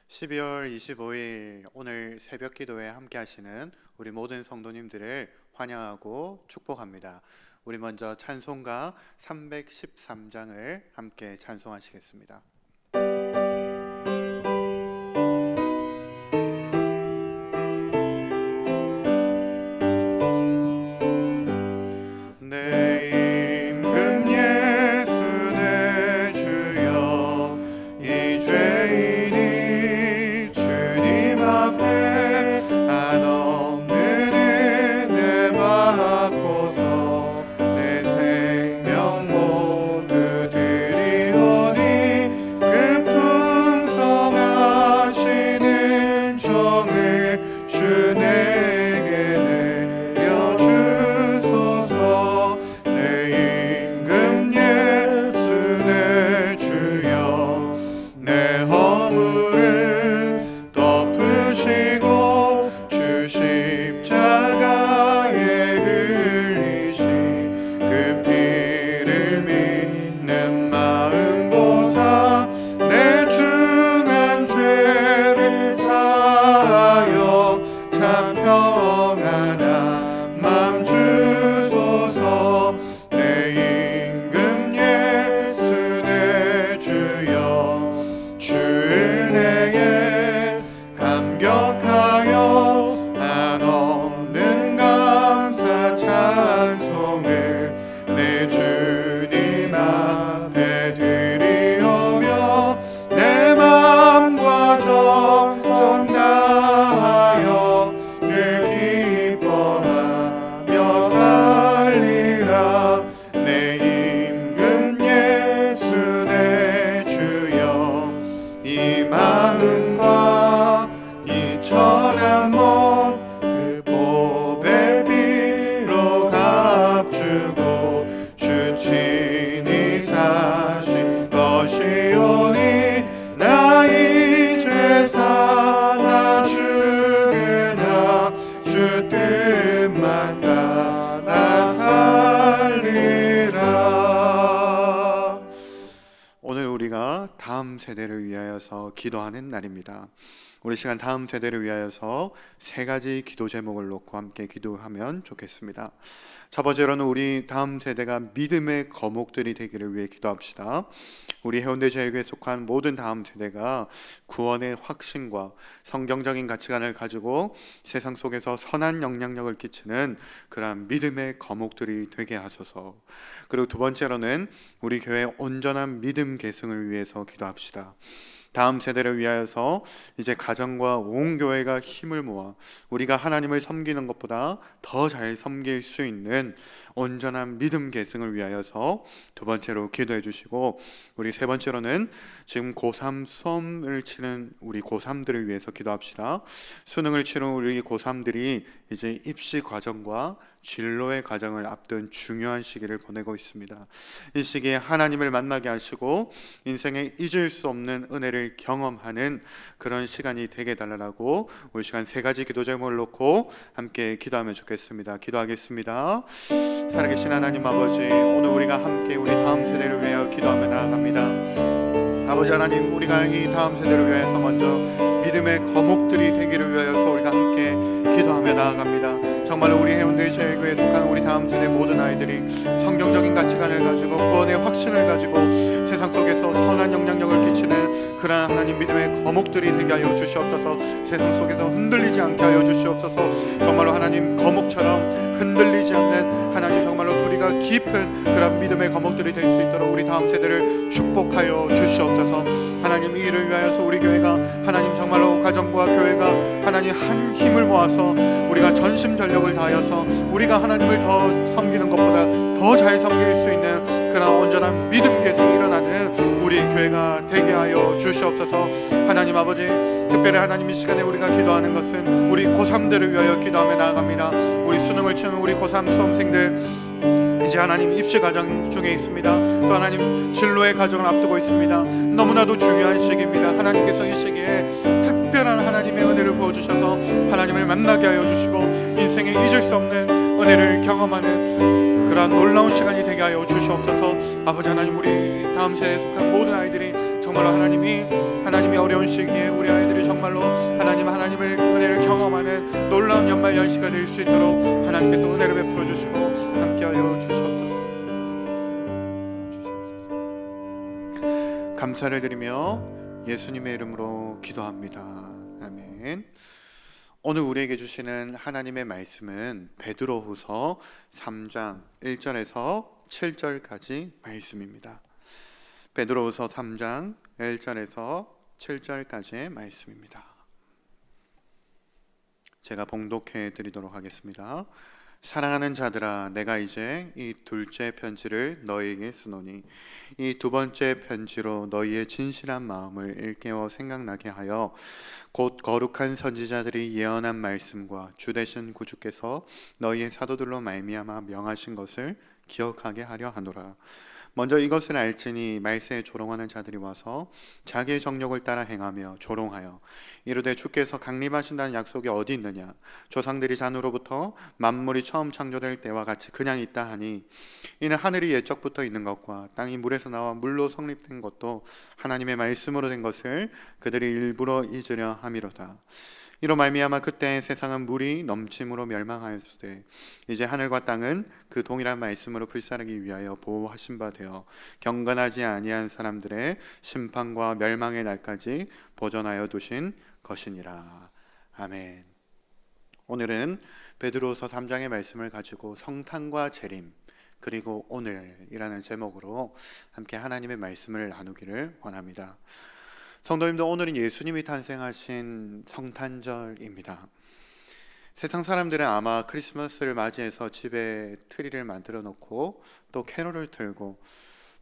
12월 25일 오늘 새벽 기도에 함께 하시는 우리 모든 성도님들을 환영하고 축복합니다. 우리 먼저 찬송가 313장을 함께 찬송하시겠습니다. 다음 세대를 위하여서 기도하는 날입니다. 우리 시간 다음 세대를 위하여서 세 가지 기도 제목을 놓고 함께 기도하면 좋겠습니다. 첫 번째로는 우리 다음 세대가 믿음의 거목들이 되기를 위해 기도합시다. 우리 해운대 제일교회에 속한 모든 다음 세대가 구원의 확신과 성경적인 가치관을 가지고 세상 속에서 선한 영향력을 끼치는 그러한 믿음의 거목들이 되게 하소서. 그리고 두 번째로는 우리 교회의 온전한 믿음 계승을 위해서 기도합시다. 다음 세대를 위하여서 이제 가정과 온 교회가 힘을 모아 우리가 하나님을 섬기는 것보다 더 잘 섬길 수 있는 온전한 믿음 계승을 위하여서 두 번째로 기도해 주시고, 우리 세 번째로는 지금 고3 수험을 치는 우리 고3들을 위해서 기도합시다. 수능을 치른 우리 고3들이 이제 입시 과정과 진로의 과정을 앞둔 중요한 시기를 보내고 있습니다. 이 시기에 하나님을 만나게 하시고 인생에 잊을 수 없는 은혜를 경험하는 그런 시간이 되게 달라고 우리 시간 세 가지 기도 제목을 놓고 함께 기도하면 좋겠습니다. 기도하겠습니다. 살아계신 하나님 아버지, 오늘 우리가 함께 우리 다음 세대를 위하여 기도하며 나아갑니다. 아버지 하나님, 우리가 이 다음 세대를 위해서 먼저 믿음의 거목들이 되기를 위하여서 우리가 함께 기도하며 나아갑니다. 정말로 우리 해운대 제일교회에 속한 우리 다음 세대 모든 아이들이 성경적인 가치관을 가지고 구원의 확신을 가지고 세상 속에서 선한 영향력을 끼치는 그러한 하나님 믿음의 거목들이 되게 하여 주시옵소서. 세상 속에서 흔들리지 않게 하여 주시옵소서. 정말로 하나님 거목처럼 흔들리지 않는 하나님 정말로 뿌리가 깊은 그런 믿음의 거목들이 될 수 있도록 우리 다음 세대를 축복하여 주시옵소서. 하나님 이 일을 위하여서 우리 교회가 하나님 정말로 가정과 교회가 하나님 한 힘을 모아서 우리가 전심전력을 다하여서 우리가 하나님을 더 섬기는 것보다 더 잘 섬길 수 있는 그런 온전한 믿음 계승이 일어나는 우리 교회가 되게 하여 주시옵소서. 하나님 아버지, 특별히 하나님 이 시간에 우리가 기도하는 것은 우리 고3들을 위하여 기도하며 나아갑니다. 우리 수능을 치는 우리 고3 수험생들 이제 하나님 입시 과정 중에 있습니다. 또 하나님 진로의 과정을 앞두고 있습니다. 너무나도 중요한 시기입니다. 하나님께서 이 시기에 특별한 하나님의 은혜를 부어주셔서 하나님을 만나게 하여 주시고 인생에 잊을 수 없는 은혜를 경험하는 그러한 놀라운 시간이 되게 하여 주시옵소서. 아버지 하나님, 우리 다음 세대에 속한 모든 아이들이 정말 정말로 하나님이 어려운 시기에 우리 아이들이 정말로 하나님을 은혜를 경험하는 놀라운 연말 연시가 될 수 있도록 하나님께서 은혜를 베풀어 주시고 함께하여 주시옵소서. 감사를 드리며 예수님의 이름으로 기도합니다. 아멘. 오늘 우리에게 주시는 하나님의 말씀은 베드로후서 3장 1절에서 7절까지 말씀입니다. 베드로후서 3장 1절에서 7절까지의 말씀입니다. 제가 봉독해 드리도록 하겠습니다. 사랑하는 자들아, 내가 이제 이 둘째 편지를 너희에게 쓰노니 이 두 번째 편지로 너희의 진실한 마음을 일깨워 생각나게 하여 곧 거룩한 선지자들이 예언한 말씀과 주 되신 구주께서 너희의 사도들로 말미암아 명하신 것을 기억하게 하려 하노라. 먼저 이것을 알지니 말세에 조롱하는 자들이 와서 자기의 정욕을 따라 행하며 조롱하여 이르되 주께서 강림하신다는 약속이 어디 있느냐, 조상들이 잔으로부터 만물이 처음 창조될 때와 같이 그냥 있다 하니 이는 하늘이 옛적부터 있는 것과 땅이 물에서 나와 물로 성립된 것도 하나님의 말씀으로 된 것을 그들이 일부러 잊으려 함이로다. 이로 말미암아 그때 세상은 물이 넘침으로 멸망하였으되 이제 하늘과 땅은 그 동일한 말씀으로 불사르기 위하여 보호하신 바 되어 경건하지 아니한 사람들의 심판과 멸망의 날까지 보존하여 두신 것이니라. 아멘. 오늘은 베드로서 3장의 말씀을 가지고 성탄과 재림 그리고 오늘이라는 제목으로 함께 하나님의 말씀을 나누기를 원합니다. 성도님들, 오늘은 예수님이 탄생하신 성탄절입니다. 세상 사람들은 아마 크리스마스를 맞이해서 집에 트리를 만들어 놓고 또 캐롤을 틀고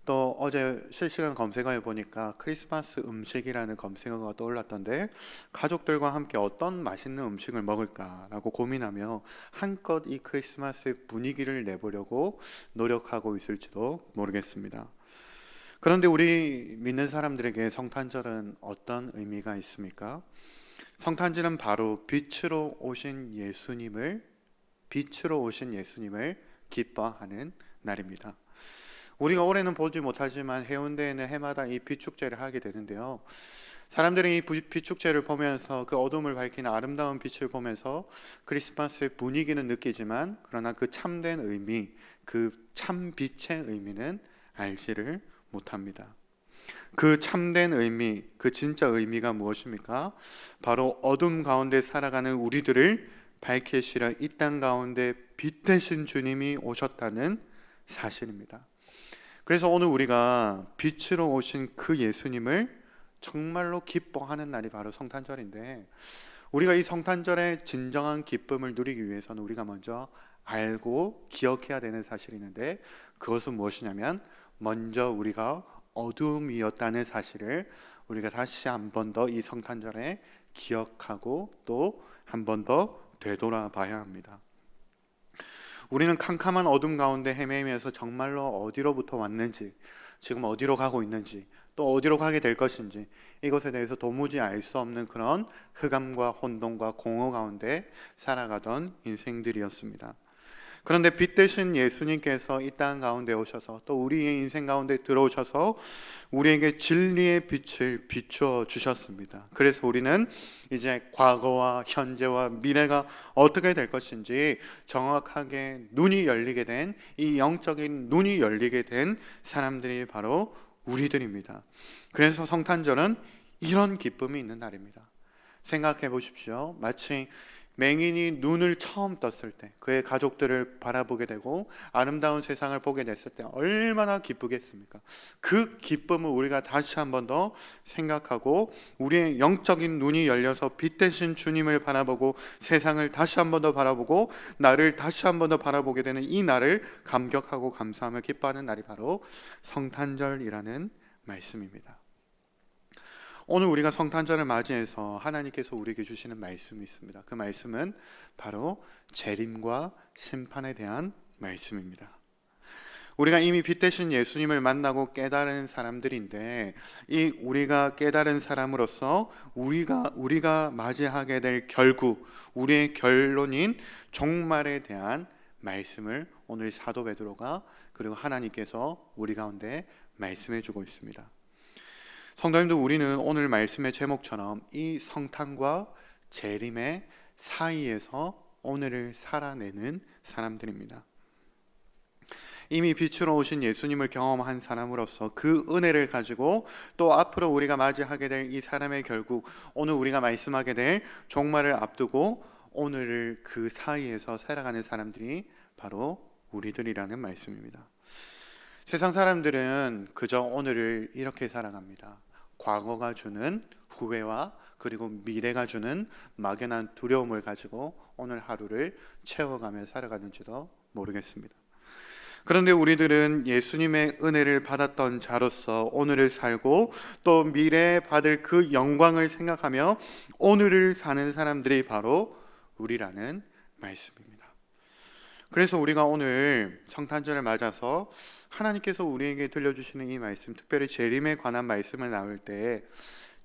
또 어제 실시간 검색어에 보니까 크리스마스 음식이라는 검색어가 떠올랐던데 가족들과 함께 어떤 맛있는 음식을 먹을까라고 고민하며 한껏 이 크리스마스의 분위기를 내보려고 노력하고 있을지도 모르겠습니다. 그런데 우리 믿는 사람들에게 성탄절은 어떤 의미가 있습니까? 성탄절은 바로 빛으로 오신 예수님을 기뻐하는 날입니다. 우리가 올해는 보지 못하지만 해운대에는 해마다 이 빛축제를 하게 되는데요. 사람들이 이 빛축제를 보면서 그 어둠을 밝히는 아름다운 빛을 보면서 크리스마스의 분위기는 느끼지만 그러나 그 참된 의미, 그 참 빛의 의미는 알지를 못합니다. 그 참된 의미, 그 진짜 의미가 무엇입니까? 바로 어둠 가운데 살아가는 우리들을 밝히시려 이 땅 가운데 빛 되신 주님이 오셨다는 사실입니다. 그래서 오늘 우리가 빛으로 오신 그 예수님을 정말로 기뻐하는 날이 바로 성탄절인데, 우리가 이 성탄절의 진정한 기쁨을 누리기 위해서는 우리가 먼저 알고 기억해야 되는 사실이 있는데, 그것은 무엇이냐면 먼저 우리가 어둠이었다는 사실을 우리가 다시 한 번 더 이 성탄절에 기억하고 또 한 번 더 되돌아봐야 합니다. 우리는 캄캄한 어둠 가운데 헤매면서 정말로 어디로부터 왔는지, 지금 어디로 가고 있는지, 또 어디로 가게 될 것인지 이것에 대해서 도무지 알 수 없는 그런 흑암과 혼돈과 공허 가운데 살아가던 인생들이었습니다. 그런데 빛 되신 예수님께서 이 땅 가운데 오셔서 또 우리의 인생 가운데 들어오셔서 우리에게 진리의 빛을 비추어 주셨습니다. 그래서 우리는 이제 과거와 현재와 미래가 어떻게 될 것인지 정확하게 눈이 열리게 된, 이 영적인 눈이 열리게 된 사람들이 바로 우리들입니다. 그래서 성탄절은 이런 기쁨이 있는 날입니다. 생각해 보십시오. 마치 맹인이 눈을 처음 떴을 때 그의 가족들을 바라보게 되고 아름다운 세상을 보게 됐을 때 얼마나 기쁘겠습니까? 그 기쁨을 우리가 다시 한 번 더 생각하고 우리의 영적인 눈이 열려서 빛 되신 주님을 바라보고 세상을 다시 한 번 더 바라보고 나를 다시 한 번 더 바라보게 되는 이 날을 감격하고 감사하며 기뻐하는 날이 바로 성탄절이라는 말씀입니다. 오늘 우리가 성탄절을 맞이해서 하나님께서 우리에게 주시는 말씀이 있습니다. 그 말씀은 바로 재림과 심판에 대한 말씀입니다. 우리가 이미 빛 되신 예수님을 만나고 깨달은 사람들인데, 이 우리가 깨달은 사람으로서 우리가 맞이하게 될 결국, 우리의 결론인 종말에 대한 말씀을 오늘 사도 베드로가 그리고 하나님께서 우리 가운데 말씀해 주고 있습니다. 성도님들, 우리는 오늘 말씀의 제목처럼 이 성탄과 재림의 사이에서 오늘을 살아내는 사람들입니다. 이미 빛으로 오신 예수님을 경험한 사람으로서 그 은혜를 가지고 또 앞으로 우리가 맞이하게 될 이 사람의 결국, 오늘 우리가 말씀하게 될 종말을 앞두고 오늘을 그 사이에서 살아가는 사람들이 바로 우리들이라는 말씀입니다. 세상 사람들은 그저 오늘을 이렇게 살아갑니다. 과거가 주는 후회와 그리고 미래가 주는 막연한 두려움을 가지고 오늘 하루를 채워가며 살아가는지도 모르겠습니다. 그런데 우리들은 예수님의 은혜를 받았던 자로서 오늘을 살고 또 미래에 받을 그 영광을 생각하며 오늘을 사는 사람들이 바로 우리라는 말씀입니다. 그래서 우리가 오늘 성탄절을 맞아서 하나님께서 우리에게 들려주시는 이 말씀, 특별히 재림에 관한 말씀을 나눌 때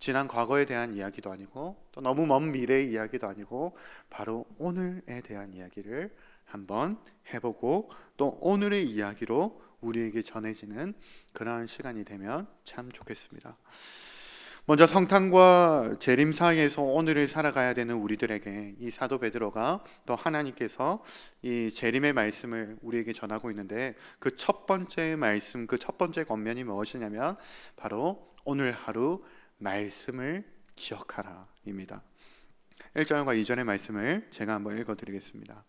지난 과거에 대한 이야기도 아니고 또 너무 먼 미래의 이야기도 아니고 바로 오늘에 대한 이야기를 한번 해보고 또 오늘의 이야기로 우리에게 전해지는 그러한 시간이 되면 참 좋겠습니다. 먼저 성탄과 재림 사이에서 오늘을 살아가야 되는 우리들에게 이 사도 베드로가 또 하나님께서 이 재림의 말씀을 우리에게 전하고 있는데, 그 첫 번째 말씀, 그 첫 번째 권면이 무엇이냐면 바로 오늘 하루 말씀을 기억하라 입니다. 1절과 2절의 말씀을 제가 한번 읽어드리겠습니다.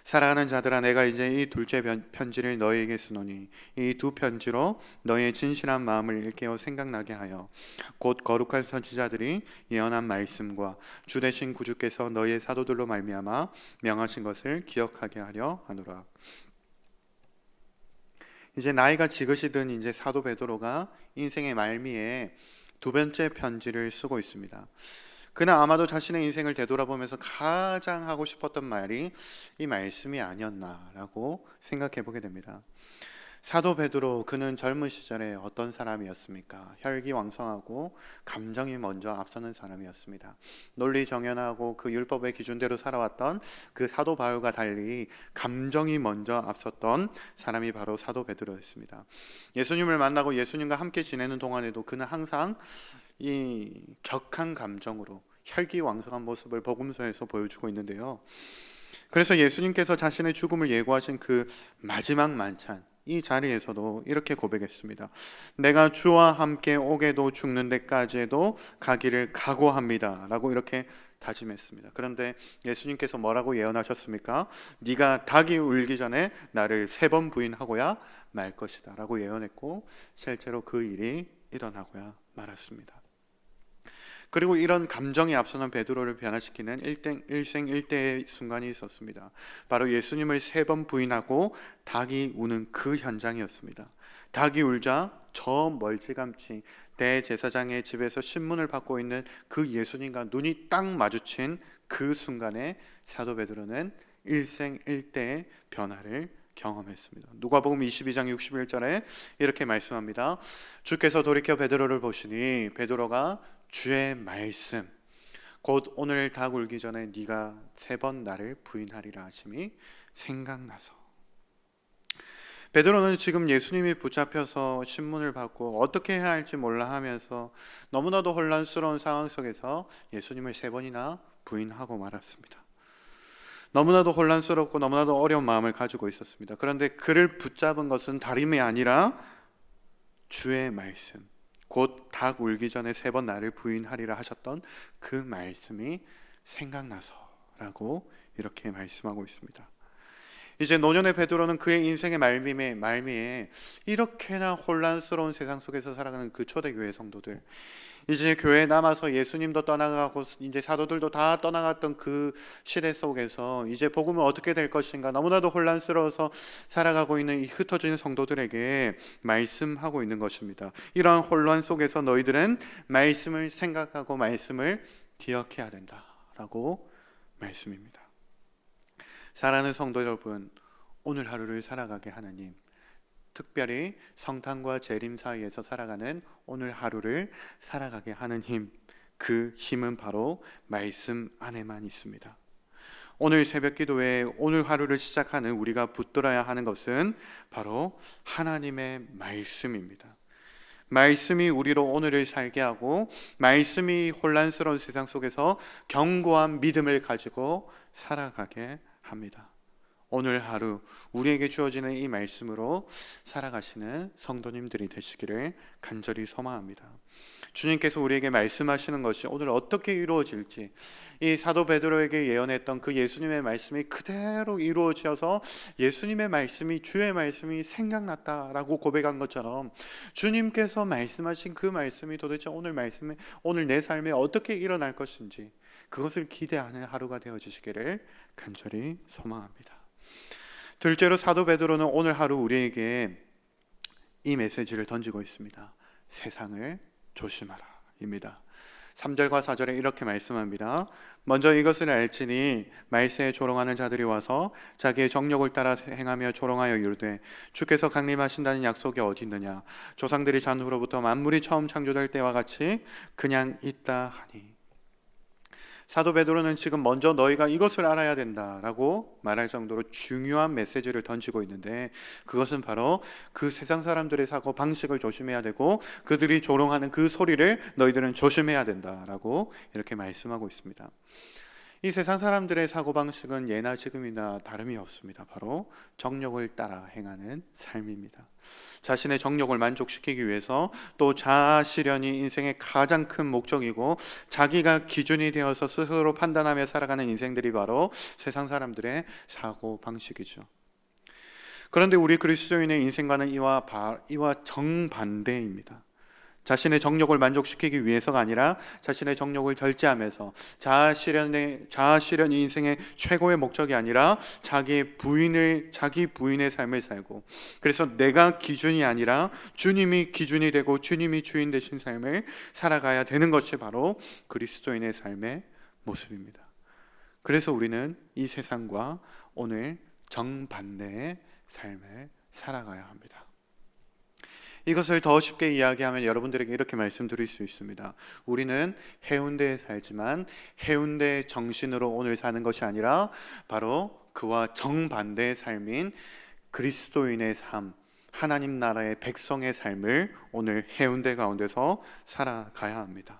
사랑하는 자들아, 내가 이제 이 둘째 편지를 너희에게 쓰노니 이 두 편지로 너희의 진실한 마음을 일깨워 생각나게 하여 곧 거룩한 선지자들이 예언한 말씀과 주 되신 구주께서 너희의 사도들로 말미암아 명하신 것을 기억하게 하려 하노라. 이제 나이가 지긋이든 이제 사도 베드로가 인생의 말미에 두 번째 편지를 쓰고 있습니다. 그는 아마도 자신의 인생을 되돌아보면서 가장 하고 싶었던 말이 이 말씀이 아니었나라고 생각해 보게 됩니다. 사도 베드로, 그는 젊은 시절에 어떤 사람이었습니까? 혈기왕성하고 감정이 먼저 앞서는 사람이었습니다. 논리정연하고 그 율법의 기준대로 살아왔던 그 사도 바울과 달리 감정이 먼저 앞섰던 사람이 바로 사도 베드로였습니다. 예수님을 만나고 예수님과 함께 지내는 동안에도 그는 항상 이 격한 감정으로 혈기왕성한 모습을 복음서에서 보여주고 있는데요. 그래서 예수님께서 자신의 죽음을 예고하신 그 마지막 만찬, 이 자리에서도 이렇게 고백했습니다. 내가 주와 함께 오게도 죽는 데까지도 가기를 각오합니다 라고 이렇게 다짐했습니다. 그런데 예수님께서 뭐라고 예언하셨습니까? 네가 닭이 울기 전에 나를 3번 부인하고야 말 것이다 라고 예언했고, 실제로 그 일이 일어나고야 말았습니다. 그리고 이런 감정이 앞서는 베드로를 변화시키는 일생일대의 순간이 있었습니다. 바로 예수님을 3번 부인하고 닭이 우는 그 현장이었습니다. 닭이 울자 저 멀찌감치 대제사장의 집에서 신문을 받고 있는 그 예수님과 눈이 딱 마주친 그 순간에 사도 베드로는 일생일대의 변화를 경험했습니다. 누가복음 22장 61절에 이렇게 말씀합니다. 주께서 돌이켜 베드로를 보시니 베드로가 주의 말씀, 곧 오늘 닭 울기 전에 네가 3번 나를 부인하리라 하심이 생각나서. 베드로는 지금 예수님이 붙잡혀서 신문을 받고 어떻게 해야 할지 몰라 하면서 너무나도 혼란스러운 상황 속에서 예수님을 3번이나 부인하고 말았습니다. 너무나도 혼란스럽고 너무나도 어려운 마음을 가지고 있었습니다. 그런데 그를 붙잡은 것은 다름이 아니라 주의 말씀, 곧 닭 울기 전에 3번 나를 부인하리라 하셨던 그 말씀이 생각나서라고 이렇게 말씀하고 있습니다. 이제 노년의 베드로는 그의 인생의 말미에 이렇게나 혼란스러운 세상 속에서 살아가는 그 초대교회 성도들, 이제 교회에 남아서 예수님도 떠나가고 이제 사도들도 다 떠나갔던 그 시대 속에서 이제 복음은 어떻게 될 것인가 너무나도 혼란스러워서 살아가고 있는 이 흩어진 성도들에게 말씀하고 있는 것입니다. 이러한 혼란 속에서 너희들은 말씀을 생각하고 말씀을 기억해야 된다라고 말씀입니다. 사랑하는 성도 여러분, 오늘 하루를 살아가게 하나님, 특별히 성탄과 재림 사이에서 살아가는 오늘 하루를 살아가게 하는 힘, 그 힘은 바로 말씀 안에만 있습니다. 오늘 새벽 기도에 오늘 하루를 시작하는 우리가 붙들어야 하는 것은 바로 하나님의 말씀입니다. 말씀이 우리로 오늘을 살게 하고 말씀이 혼란스러운 세상 속에서 견고한 믿음을 가지고 살아가게 합니다. 오늘 하루 우리에게 주어지는 이 말씀으로 살아가시는 성도님들이 되시기를 간절히 소망합니다. 주님께서 우리에게 말씀하시는 것이 오늘 어떻게 이루어질지, 이 사도 베드로에게 예언했던 그 예수님의 말씀이 그대로 이루어져서 예수님의 말씀이, 주의 말씀이 생각났다라고 고백한 것처럼 주님께서 말씀하신 그 말씀이 도대체 오늘 내 삶에 어떻게 일어날 것인지 그것을 기대하는 하루가 되어지시기를 간절히 소망합니다. 둘째로 사도 베드로는 오늘 하루 우리에게 이 메시지를 던지고 있습니다. 세상을 조심하라 입니다. 3절과 4절에 이렇게 말씀합니다. 먼저 이것을 알지니 말세에 조롱하는 자들이 와서 자기의 정욕을 따라 행하며 조롱하여 이르되 주께서 강림하신다는 약속이 어디 있느냐, 조상들이 잔후로부터 만물이 처음 창조될 때와 같이 그냥 있다 하니. 사도 베드로는 지금 먼저 너희가 이것을 알아야 된다라고 말할 정도로 중요한 메시지를 던지고 있는데, 그것은 바로 그 세상 사람들의 사고 방식을 조심해야 되고 그들이 조롱하는 그 소리를 너희들은 조심해야 된다라고 이렇게 말씀하고 있습니다. 이 세상 사람들의 사고방식은 예나 지금이나 다름이 없습니다. 바로 정욕을 따라 행하는 삶입니다. 자신의 정욕을 만족시키기 위해서, 또 자아 실현이 인생의 가장 큰 목적이고 자기가 기준이 되어서 스스로 판단하며 살아가는 인생들이 바로 세상 사람들의 사고방식이죠. 그런데 우리 그리스도인의 인생과는 이와 정반대입니다. 자신의 정욕을 만족시키기 위해서가 아니라 자신의 정욕을 절제하면서, 자아 실현이 인생의 최고의 목적이 아니라 자기 부인의 삶을 살고, 그래서 내가 기준이 아니라 주님이 기준이 되고 주님이 주인 되신 삶을 살아가야 되는 것이 바로 그리스도인의 삶의 모습입니다. 그래서 우리는 이 세상과 오늘 정반대의 삶을 살아가야 합니다. 이것을 더 쉽게 이야기하면 여러분들에게 이렇게 말씀드릴 수 있습니다. 우리는 해운대에 살지만 해운대의 정신으로 오늘 사는 것이 아니라 바로 그와 정반대의 삶인 그리스도인의 삶, 하나님 나라의 백성의 삶을 오늘 해운대 가운데서 살아가야 합니다.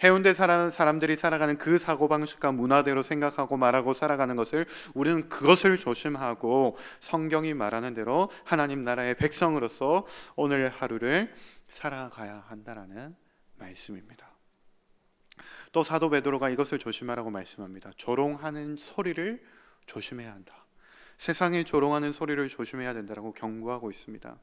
해운대 사람들이 살아가는 그 사고방식과 문화대로 생각하고 말하고 살아가는 것을, 우리는 그것을 조심하고 성경이 말하는 대로 하나님 나라의 백성으로서 오늘 하루를 살아가야 한다라는 말씀입니다. 또 사도 베드로가 이것을 조심하라고 말씀합니다. 조롱하는 소리를 조심해야 한다. 세상에 조롱하는 소리를 조심해야 된다고 경고하고 있습니다.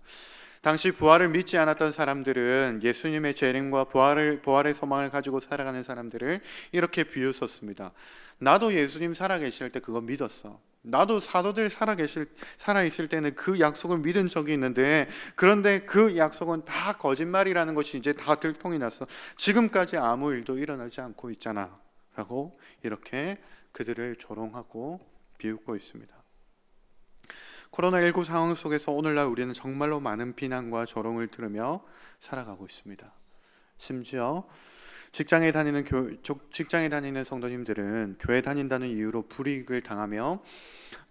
당시 부활을 믿지 않았던 사람들은 예수님의 재림과 부활의 소망을 가지고 살아가는 사람들을 이렇게 비웃었습니다. 나도 예수님 살아계실 때 그거 믿었어. 나도 사도들 살아있을 때는 그 약속을 믿은 적이 있는데, 그런데 그 약속은 다 거짓말이라는 것이 이제 다 들통이 났어. 지금까지 아무 일도 일어나지 않고 있잖아 라고 이렇게 그들을 조롱하고 비웃고 있습니다. 코로나19 상황 속에서 오늘날 우리는 정말로 많은 비난과 조롱을 들으며 살아가고 있습니다. 심지어 직장에 다니는 성도님들은 교회 다닌다는 이유로 불이익을 당하며,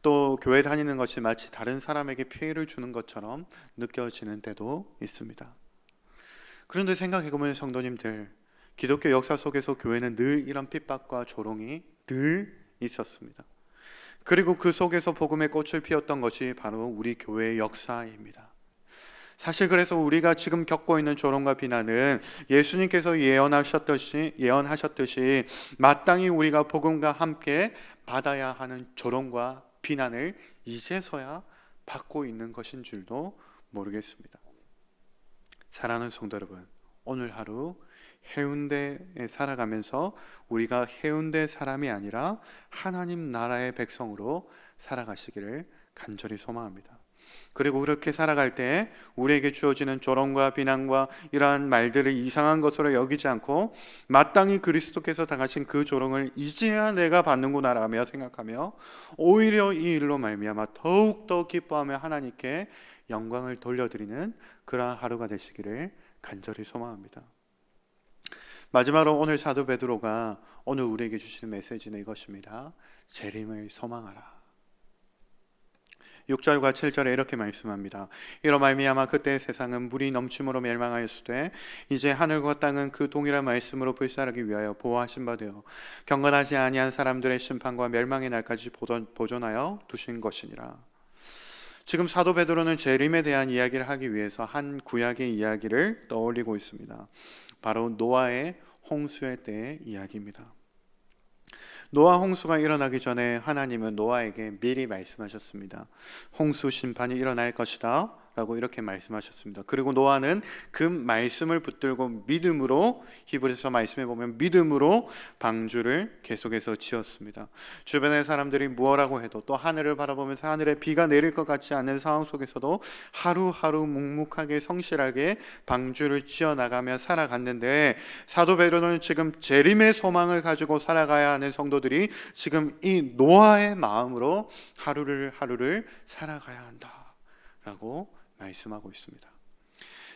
또 교회 다니는 것이 마치 다른 사람에게 피해를 주는 것처럼 느껴지는 때도 있습니다. 그런데 생각해보면 성도님들, 기독교 역사 속에서 교회는 늘 이런 핍박과 조롱이 늘 있었습니다. 그리고 그 속에서 복음의 꽃을 피웠던 것이 바로 우리 교회의 역사입니다. 사실 그래서 우리가 지금 겪고 있는 조롱과 비난은 예수님께서 예언하셨듯이 마땅히 우리가 복음과 함께 받아야 하는 조롱과 비난을 이제서야 받고 있는 것인 줄도 모르겠습니다. 사랑하는 성도 여러분, 오늘 하루 해운대에 살아가면서 우리가 해운대 사람이 아니라 하나님 나라의 백성으로 살아가시기를 간절히 소망합니다. 그리고 그렇게 살아갈 때 우리에게 주어지는 조롱과 비난과 이러한 말들을 이상한 것으로 여기지 않고 마땅히 그리스도께서 당하신 그 조롱을 이제야 내가 받는구나 라며 생각하며, 오히려 이 일로 말미암아 더욱더 기뻐하며 하나님께 영광을 돌려드리는 그러한 하루가 되시기를 간절히 소망합니다. 마지막으로 오늘 사도 베드로가 오늘 우리에게 주시는 메시지는 이것입니다. 재림을 소망하라. 6절과 7절에 이렇게 말씀합니다. 이로 말미암아 그때 세상은 물이 넘침으로 멸망하였으되 이제 하늘과 땅은 그 동일한 말씀으로 불살하기 위하여 보호하신 바 되어 경건하지 아니한 사람들의 심판과 멸망의 날까지 보존하여 두신 것이니라. 지금 사도 베드로는 재림에 대한 이야기를 하기 위해서 한 구약의 이야기를 떠올리고 있습니다. 바로 노아의 홍수의 때의 이야기입니다. 노아 홍수가 일어나기 전에 하나님은 노아에게 미리 말씀하셨습니다. 홍수 심판이 일어날 것이다 라고 이렇게 말씀하셨습니다. 그리고 노아는 그 말씀을 붙들고 믿음으로, 히브리서 말씀에 보면 믿음으로 방주를 계속해서 지었습니다. 주변의 사람들이 무엇라고 해도, 또 하늘을 바라보면서 하늘에 비가 내릴 것 같지 않은 상황 속에서도 하루하루 묵묵하게 성실하게 방주를 지어나가며 살아갔는데, 사도 베드로는 지금 재림의 소망을 가지고 살아가야 하는 성도들이 지금 이 노아의 마음으로 하루를 살아가야 한다 라고 말씀하고 있습니다.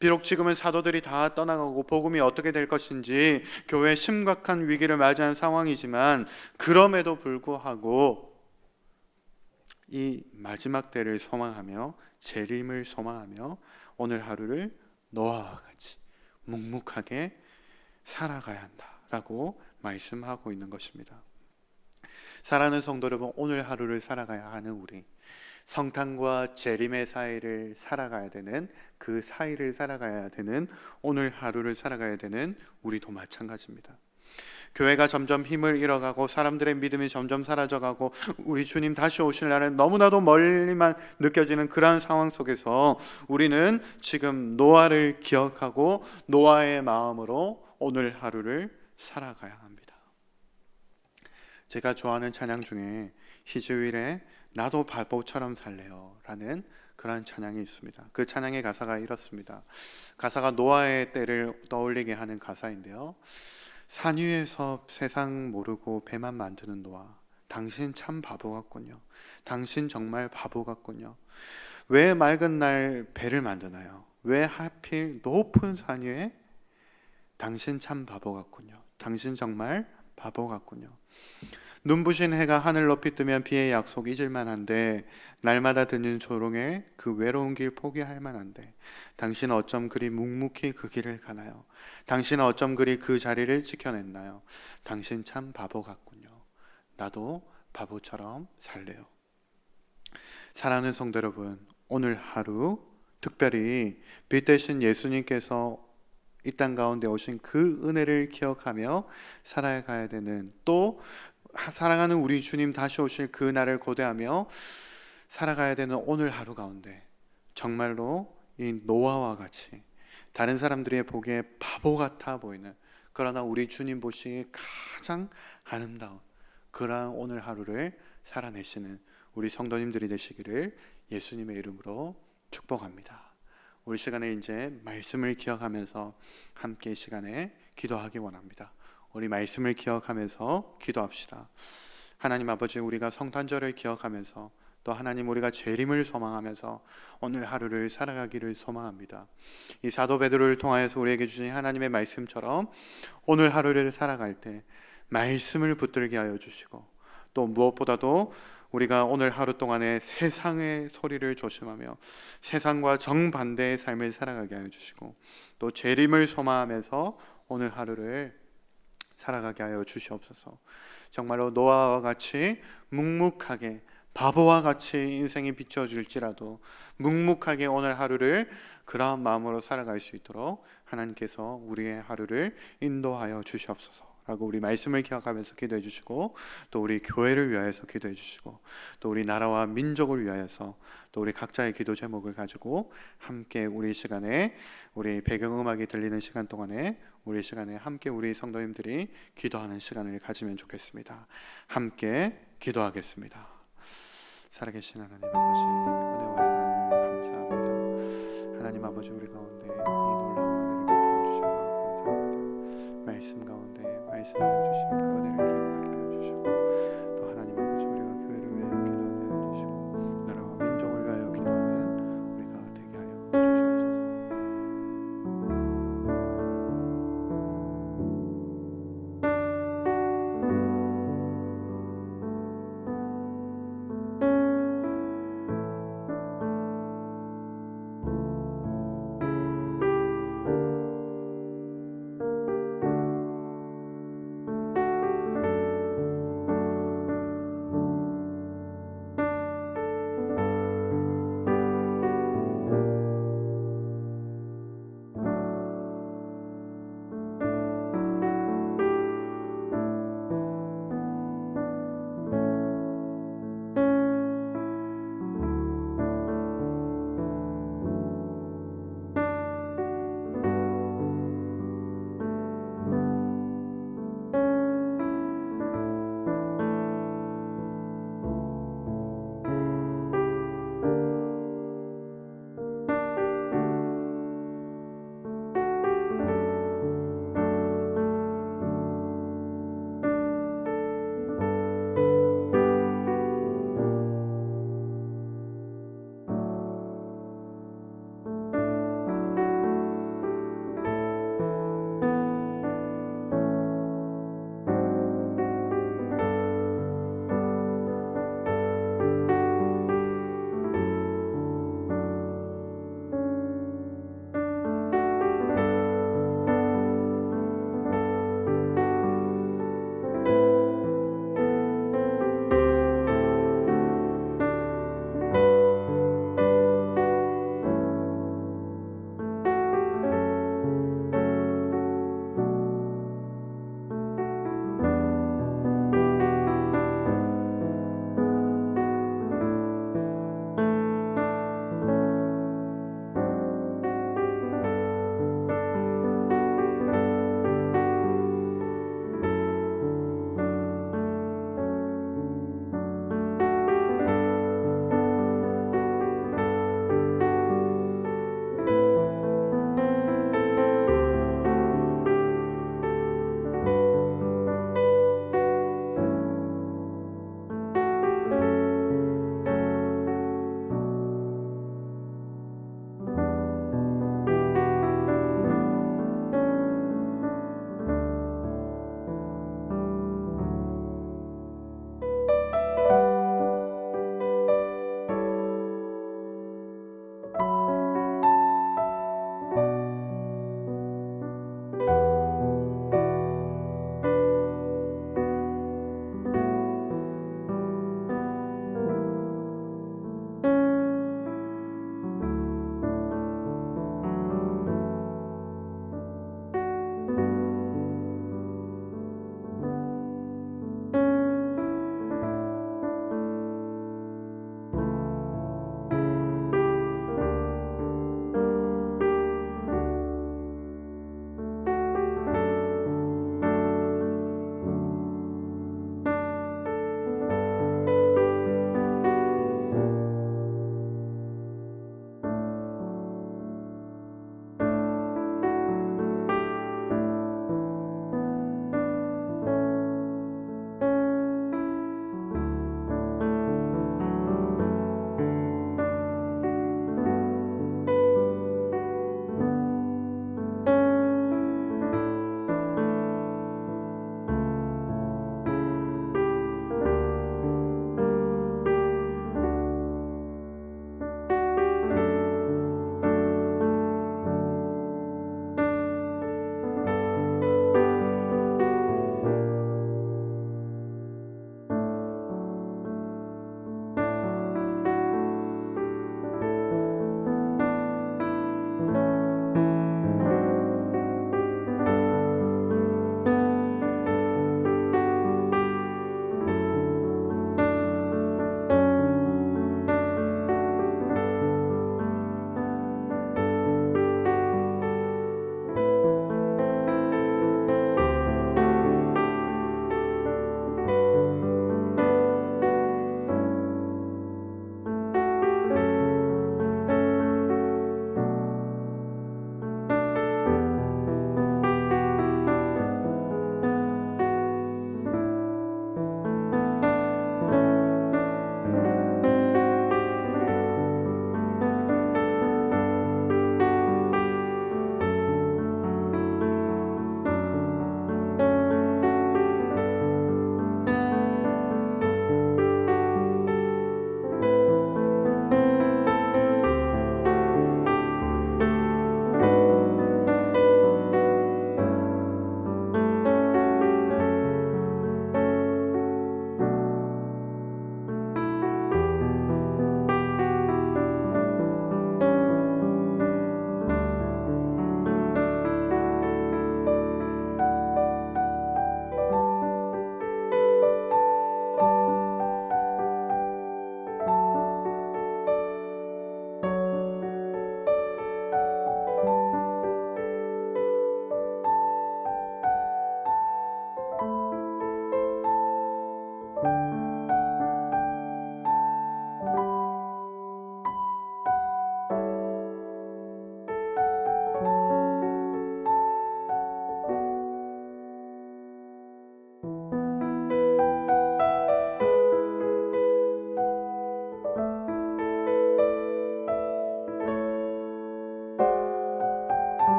비록 지금은 사도들이 다 떠나가고 복음이 어떻게 될 것인지 교회에 심각한 위기를 맞이한 상황이지만, 그럼에도 불구하고 이 마지막 때를 소망하며 재림을 소망하며 오늘 하루를 노아와 같이 묵묵하게 살아가야 한다라고 말씀하고 있는 것입니다. 사랑하는 성도 여러분, 오늘 하루를 살아가야 하는 우리, 성탄과 재림의 사이를 살아가야 되는, 그 사이를 살아가야 되는, 오늘 하루를 살아가야 되는 우리도 마찬가지입니다. 교회가 점점 힘을 잃어가고 사람들의 믿음이 점점 사라져가고 우리 주님 다시 오실 날은 너무나도 멀리만 느껴지는 그러한 상황 속에서 우리는 지금 노아를 기억하고 노아의 마음으로 오늘 하루를 살아가야 합니다. 제가 좋아하는 찬양 중에 히즈윌의 나도 바보처럼 살래요 라는 그런 찬양이 있습니다. 그 찬양의 가사가 이렇습니다. 가사가 노아의 때를 떠올리게 하는 가사인데요. 산 위에서 세상 모르고 배만 만드는 노아, 당신 참 바보 같군요. 당신 정말 바보 같군요. 왜 맑은 날 배를 만드나요? 왜 하필 높은 산 위에? 당신 참 바보 같군요. 당신 정말 바보 같군요. 눈부신 해가 하늘 높이 뜨면 비의 약속 잊을 만한데, 날마다 드는 조롱에 그 외로운 길 포기할 만한데, 당신은 어쩜 그리 묵묵히 그 길을 가나요? 당신은 어쩜 그리 그 자리를 지켜냈나요? 당신 참 바보 같군요. 나도 바보처럼 살래요. 사랑하는 성도 여러분, 오늘 하루 특별히 빛 대신 예수님께서 이 땅 가운데 오신 그 은혜를 기억하며 살아가야 되는, 또 사랑하는 우리 주님 다시 오실 그 날을 고대하며 살아가야 되는 오늘 하루 가운데, 정말로 이 노아와 같이 다른 사람들이 보기에 바보 같아 보이는, 그러나 우리 주님 보시기에 가장 아름다운 그러한 오늘 하루를 살아내시는 우리 성도님들이 되시기를 예수님의 이름으로 축복합니다. 우리 시간에 이제 말씀을 기억하면서 함께 이 시간에 기도하기 원합니다. 우리 말씀을 기억하면서 기도합시다. 하나님 아버지, 우리가 성탄절을 기억하면서, 또 하나님 우리가 재림을 소망하면서 오늘 하루를 살아가기를 소망합니다. 이 사도 베드로를 통하여서 우리에게 주신 하나님의 말씀처럼 오늘 하루를 살아갈 때 말씀을 붙들게 하여 주시고, 또 무엇보다도 우리가 오늘 하루 동안에 세상의 소리를 조심하며 세상과 정반대의 삶을 살아가게 하여 주시고, 또 재림을 소망하면서 오늘 하루를 살아가게 하여 주시옵소서. 정말로 노아와 같이 묵묵하게, 바보와 같이 인생이 비춰질지라도 묵묵하게 오늘 하루를 그러한 마음으로 살아갈 수 있도록 하나님께서 우리의 하루를 인도하여 주시옵소서 라고 우리 말씀을 기억하면서 기도해 주시고, 또 우리 교회를 위하여서 기도해 주시고, 또 우리 나라와 민족을 위하여서, 또 우리 각자의 기도 제목을 가지고 함께 우리 시간에, 우리 배경음악이 들리는 시간 동안에 우리 시간에 함께 우리 성도님들이 기도하는 시간을 가지면 좋겠습니다. 함께 기도하겠습니다. 살아계신 하나님 아버지, 은혜와 사랑을 감사합니다. 하나님 아버지, 우리 가운데 이 놀라운 은혜를 베풀어 주셔서 감사합니다. 말씀 가운데 말씀하여 주신 것